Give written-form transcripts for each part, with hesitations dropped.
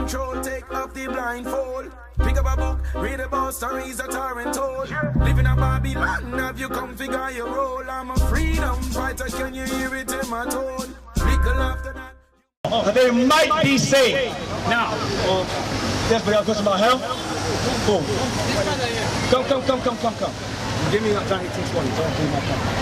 control, take off the blindfold. Pick up a book, read about stories that aren't told. Live in a Babylon, have you come figure your role? I'm a freedom fighter, can you hear it in my tone? Little after that. They might be saved. Now, yes, but y'all question about hell? Boom. Come. Give me John 18:20.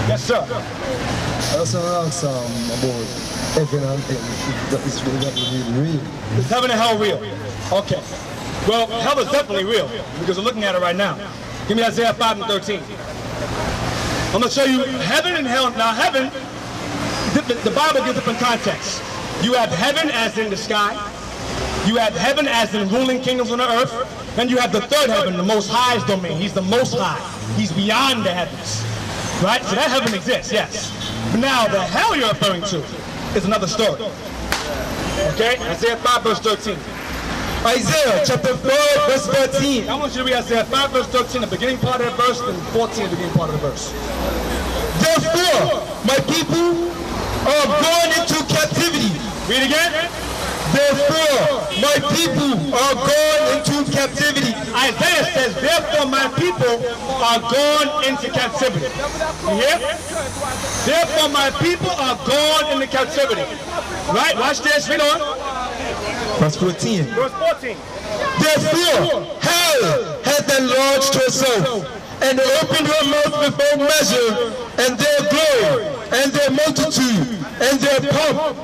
Yes, sir. I also ask about heaven and hell. That is really real. Is heaven and hell real? Okay. Well, hell is definitely real because we're looking at it right now. Give me Isaiah 5:13. I'm going to show you heaven and hell. Now, heaven, the Bible gives different contexts. You have heaven as in the sky. You have heaven as in ruling kingdoms on the earth. Then you have the third heaven, the Most High's domain. He's the Most High. He's beyond the heavens. Right? So that heaven exists, yes. But now, the hell you're referring to is another story. Okay? Isaiah 5 verse 13. Isaiah chapter 4 verse 13. I want you to read Isaiah 5 verse 13, the beginning part of the verse, and 14, the beginning part of the verse. Therefore, my people are gone into captivity. Read again. Therefore, my people are gone into captivity. Isaiah says, therefore my people are gone into captivity. You hear? Therefore my people are gone into captivity. Right? Watch this. Read on. Verse 14. Verse 14. Therefore, hell hath enlarged herself, and opened her mouth without measure, and their glory, and their multitude, and their pomp,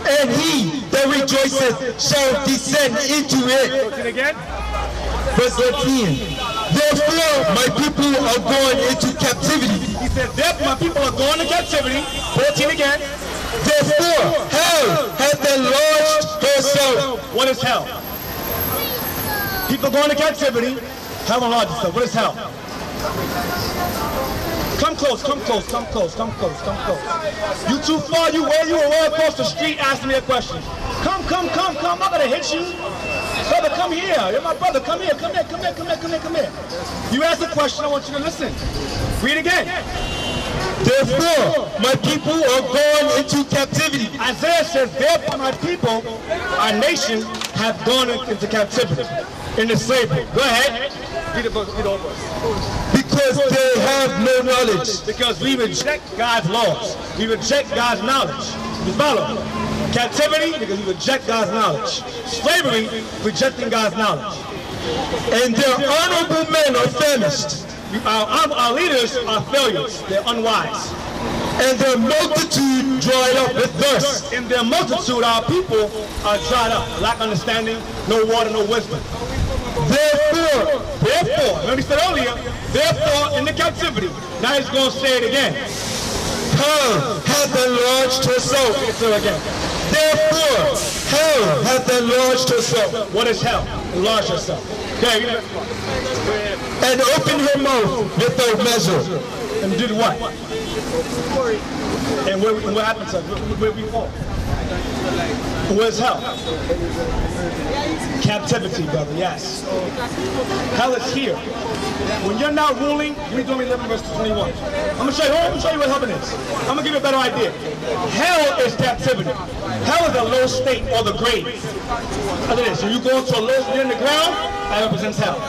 and he that rejoiceth shall descend into it. Again. Verse 13. Therefore, my people are going into captivity. He said, therefore my people are going into captivity. 14 again. Therefore, hell hath enlarged herself. What is hell? People going to captivity. Hell enlarged itself. What is hell? Come close. You too far, you were way across the street asking me a question. Come. I'm gonna hit you. Brother, come here. You're my brother. Come here. You asked a question, I want you to listen. Read again. Therefore, my people are gone into captivity. Isaiah says, therefore my people, our nation, have gone into captivity, into slavery. Go ahead. Read the verse. Because they have no knowledge. Because we reject God's laws. We reject God's knowledge. You follow? Captivity, because we reject God's knowledge. Slavery, rejecting God's knowledge. And their honorable men are famished. Our leaders are failures. They're unwise. And their multitude dried up with thirst. In their multitude, our people are dried up. Lack understanding, no water, no wisdom. Therefore, remember he said earlier, therefore in the captivity. Now he's going to say it again. Hell hath enlarged herself. Say it again. Therefore, hell hath enlarged herself. What is hell? Enlarge herself. Okay. And opened her mouth without measure. And did what? And what happened to us? Where we fall? Where's hell? Captivity, brother, yes. Hell is here. When you're not ruling, give me Deuteronomy 11 verse 21. I'm going to show you what heaven is. I'm going to give you a better idea. Hell is captivity. Hell is a low state or the grave. Look at this. When you go into a low state in the ground, that represents hell.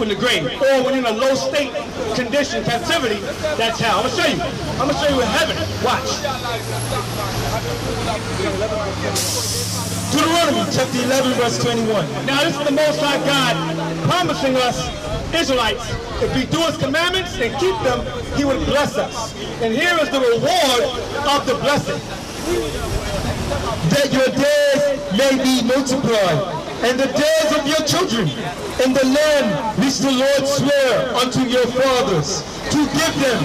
In the grave. Or when you're in a low state condition, captivity, that's hell. I'm going to show you. I'm going to show you heaven. Watch. Deuteronomy chapter 11 verse 21. Now this is the Most High God promising us, Israelites, if we do his commandments and keep them, he would bless us. And here is the reward of the blessing. That your days may be multiplied, and the days of your children, in the land which the Lord sware unto your fathers, to give them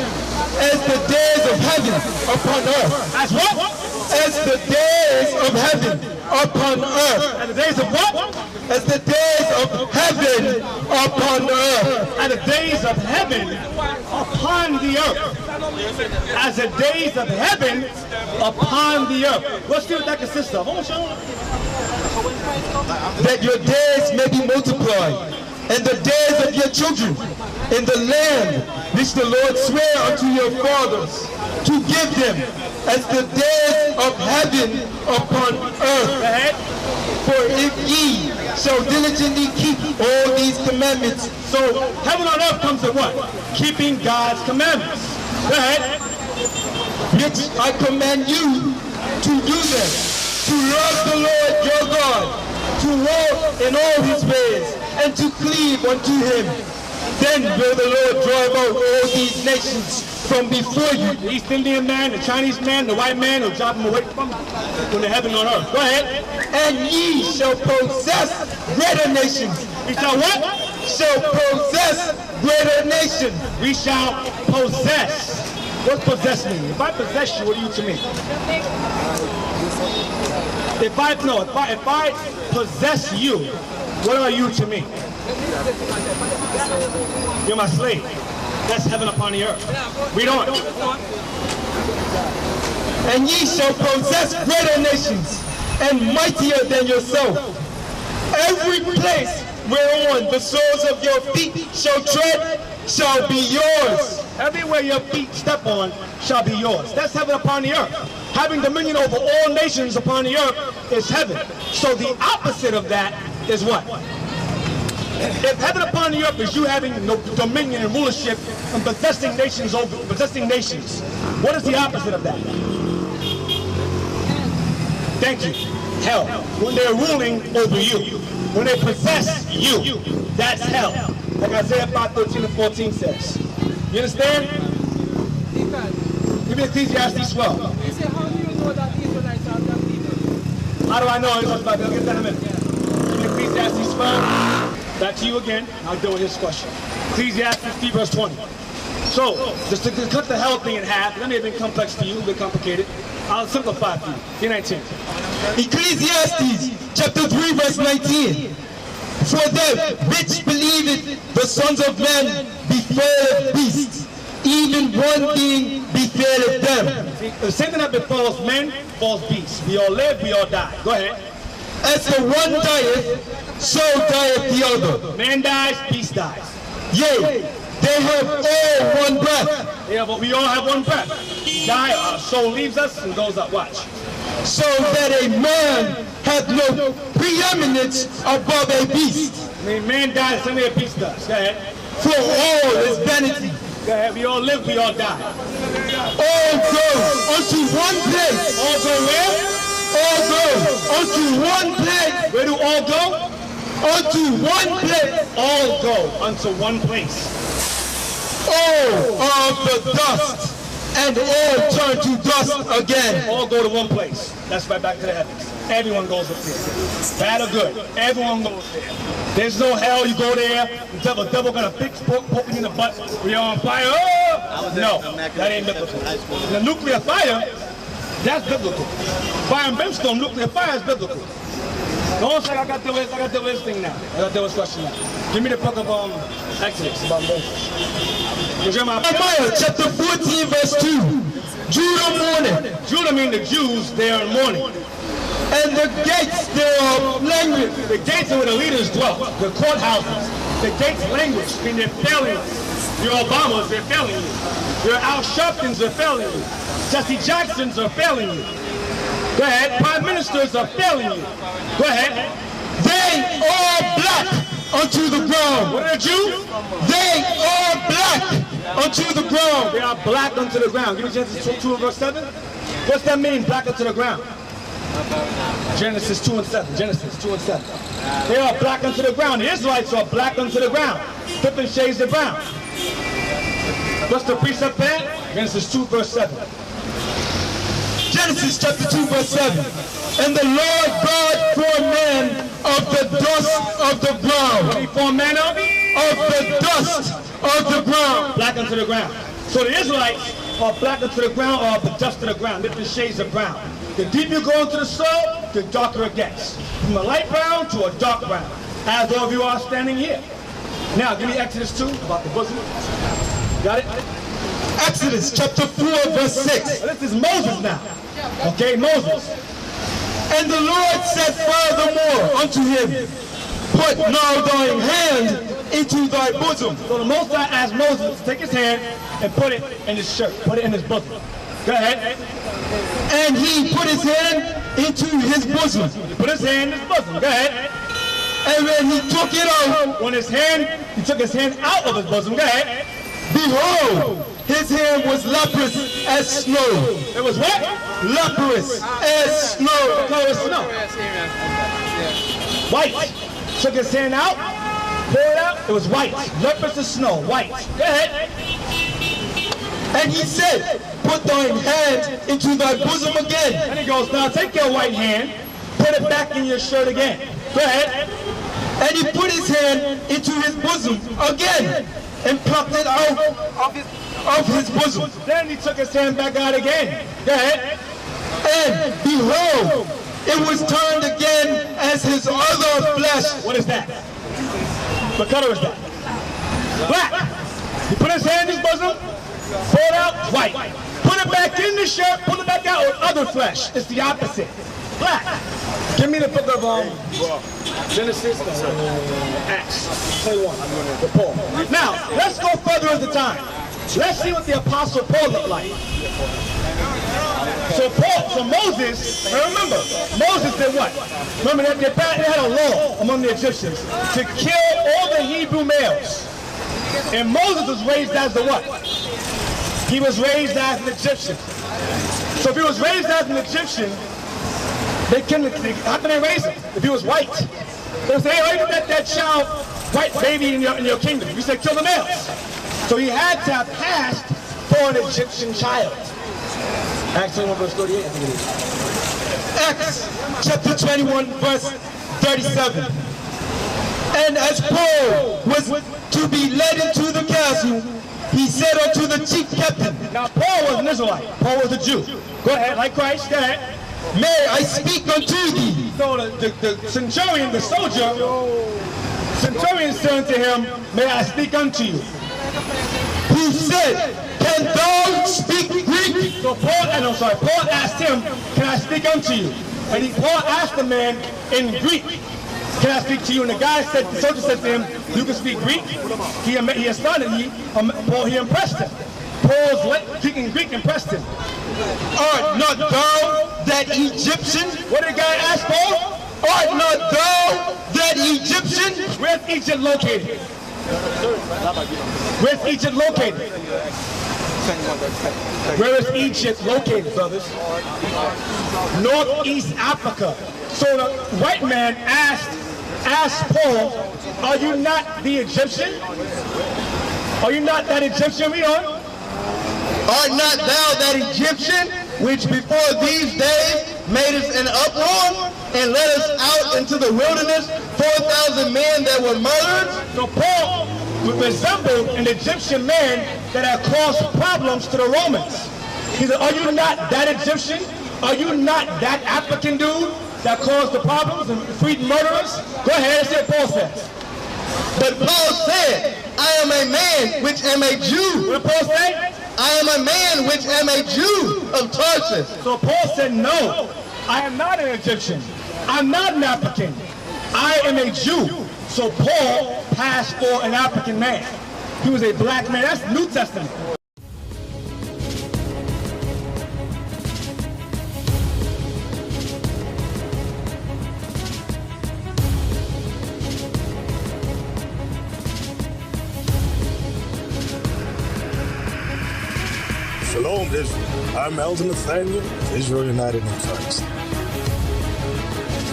as the days of heaven upon earth. As what? As the days of heaven upon earth. And the days of what? As the days of heaven upon earth. And the days of heaven upon the earth. As the days of heaven upon the earth. Let's see what that consists of. That your days may be multiplied, and the days of your children in the land which the Lord sware unto your fathers, to give them as the days of heaven upon earth. For if ye shall diligently keep all these commandments. So heaven on earth comes to what? Keeping God's commandments. Go ahead. Which I command you to do them, to love the Lord your God, to walk in all his ways, and to cleave unto him. Then will the Lord drive out all these nations from before you. The East Indian man, the Chinese man, the white man will drive them away from the heaven on earth. Go ahead. And ye shall possess greater nations. We shall what? Shall possess greater nations. We shall possess. What's possess mean? If I possess you, what are you to me? If I possess you, what are you to me? You're my slave. That's heaven upon the earth. Read on. And ye shall possess greater nations, and mightier than yourself. Every place whereon the soles of your feet shall tread shall be yours. Everywhere your feet step on shall be yours. That's heaven upon the earth. Having dominion over all nations upon the earth is heaven. So the opposite of that is what? If heaven upon the earth is you having no dominion and rulership and possessing nations, what is the opposite of that? Thank you. Hell. When they're ruling over you. When they possess you. That's hell. Like Isaiah 5:13 and 14 says. You understand? Give me Ecclesiastes 12. He said, how do you know that the Israelites are black people? How do I know? I'll get that in a minute. Give me Ecclesiastes 12. Back to you again. I'll deal with his question. Ecclesiastes 3 verse 20. So, just to cut the hell thing in half, that may have been complex to you, a bit complicated. I'll simplify it for you. 19. Ecclesiastes chapter 3 verse 19. For them which believeth the sons of men befalleth beasts, even one being befalleth them. See, the same thing that befalls men, falls beasts. We all live, we all die. Go ahead. As the one dieth, so dieth the other. Man dies, beast dies. Yea, they have all one breath. Yeah, but we all have one breath. We die, our soul leaves us and goes up. Watch. So that a man hath no preeminence above a beast. I mean, man dies, same way a beast does. Go ahead. For all is vanity. Go ahead. We all live, we all die. All go unto one place. All go where? All go unto one place. Where do all go? Unto one place. All go unto one place. All of the dust, and all turn to dust again. All go to one place. That's right back to the heavens. Everyone goes up there. Bad or good, everyone goes there. There's no hell, you go there, the devil gonna poke you in the butt, we are on fire. Oh! No, that ain't biblical. The nuclear fire, that's biblical. Fire and brimstone, nuclear fire is biblical. Don't say I got to deal with this thing now. I got to deal with this question now. Give me the book of Exodus about Moses. Jeremiah chapter 14 verse 2. Judah mourning. Judah mean the Jews, they are in mourning. And the gates thereof language. The gates are where the leaders dwell. The courthouses. The gates language. I mean they're failing us. Your Obamas, they're failing you. Your Al Sharptons are failing you. Jesse Jacksons are failing you. Go ahead. Prime ministers are failing you. Go ahead. They are black unto the ground. What are the Jews? They are black unto the ground. They are black unto the ground. Give me Genesis 2 verse 7. What's that mean, black unto the ground? Genesis 2 and 7. Genesis 2 and 7. They are black unto the ground. The Israelites are black unto the ground. Different shades of brown. What's the precept there? Genesis 2 verse 7. Genesis chapter 2 verse 7. And the Lord God formed man of the dust of the ground. What did he form man of? Of the dust of the ground. Black unto the ground. So the Israelites are black unto the ground or the dust of the ground. Different shades of brown. The deeper you go into the soil, the darker it gets. From a light brown to a dark brown. As all of you are standing here. Now give me Exodus 2 about the bosom. Got it? Exodus chapter 4 verse 6. This is Moses now. Okay, Moses. And the Lord said furthermore unto him, put now thine hand into thy bosom. So the Most High asked Moses to take his hand and put it in his shirt, put it in his bosom. Go ahead. And he put his hand into his bosom. He put his hand in his bosom. Go ahead. And when he took it out, he took his hand out of his bosom. Go ahead. behold, his hand was leprous as snow. It was what? Leprous as snow. No, it's snow. White. Took his hand out, poured it out. It was white. Leprous as snow. White. Go ahead. And he said, put thine hand into thy bosom again. And he goes, now take your white hand, put it back in your shirt again. Go ahead. And he put his hand into his bosom again and plucked it out of his bosom. Then he took his hand back out again. Go ahead. And behold, it was turned again as his other flesh. What is that? What color is that? Black. He put his hand in his bosom, pull it out, white. Put it back in the shirt, pull it back out with other flesh. It's the opposite. Black. Give me the book of Genesis, Acts, 21, the Paul. Now, let's go further into time. Let's see what the Apostle Paul looked like. So Moses, now remember, Moses did what? Remember that they had a law among the Egyptians to kill all the Hebrew males. And Moses was raised as the what? He was raised as an Egyptian. So if he was raised as an Egyptian, how can they raise him? If he was white, they would say, hey, why you that child, white baby in your kingdom? You said kill the males. So he had to have passed for an Egyptian child. Acts 21 verse 38, I think it is. Acts chapter 21 verse 37. And as Paul was to be led into the castle, he said unto the chief captain. Now Paul was an Israelite. Paul was a Jew. Go ahead, like Christ, go ahead. May I speak unto thee? So the centurion, the soldier, centurion said unto him, may I speak unto you? He said, can thou speak Greek? So Paul asked him, can I speak unto you? And Paul asked the man in Greek, can I speak to you? And the soldier said to him, you can speak Greek? He impressed him. Paul's speaking Greek impressed him. Art not thou that Egyptian? What did the guy ask Paul? Art not thou that Egyptian? Where's Egypt located? Where's Egypt located? Where is Egypt located, brothers? Northeast Africa. So the white man asked Paul, are you not the Egyptian? Are you not that Egyptian? Read on. Art not thou that Egyptian, which before these days made us an uproar, and led us out into the wilderness 4,000 men that were murdered? So Paul resembled an Egyptian man that had caused problems to the Romans. He said, are you not that Egyptian? Are you not that African dude that caused the problems and freed murderers? Go ahead, that's what Paul says. But Paul said, I am a man which am a Jew. What did Paul say? I am a man which am a Jew of Tarsus. So Paul said, no, I am not an Egyptian. I'm not an African. I am a Jew. So Paul passed for an African man. He was a black man. That's New Testament. Shalom, Israel. I'm Elder Nathaniel, Israel United in Christ.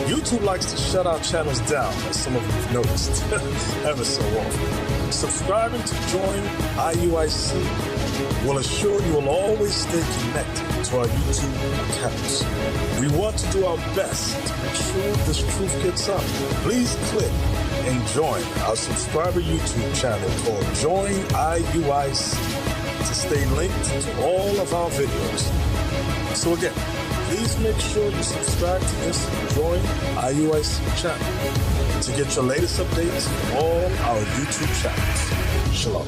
YouTube likes to shut our channels down, as some of you have noticed, ever so often. Subscribing to join IUIC will assure you will always stay connected to our YouTube accounts. We want to do our best to make sure this truth gets out. Please click and join our subscriber YouTube channel called Join IUIC to stay linked to all of our videos. So again, please make sure you subscribe to this Join IUIC channel to get your latest updates from all our YouTube channels. Shalom.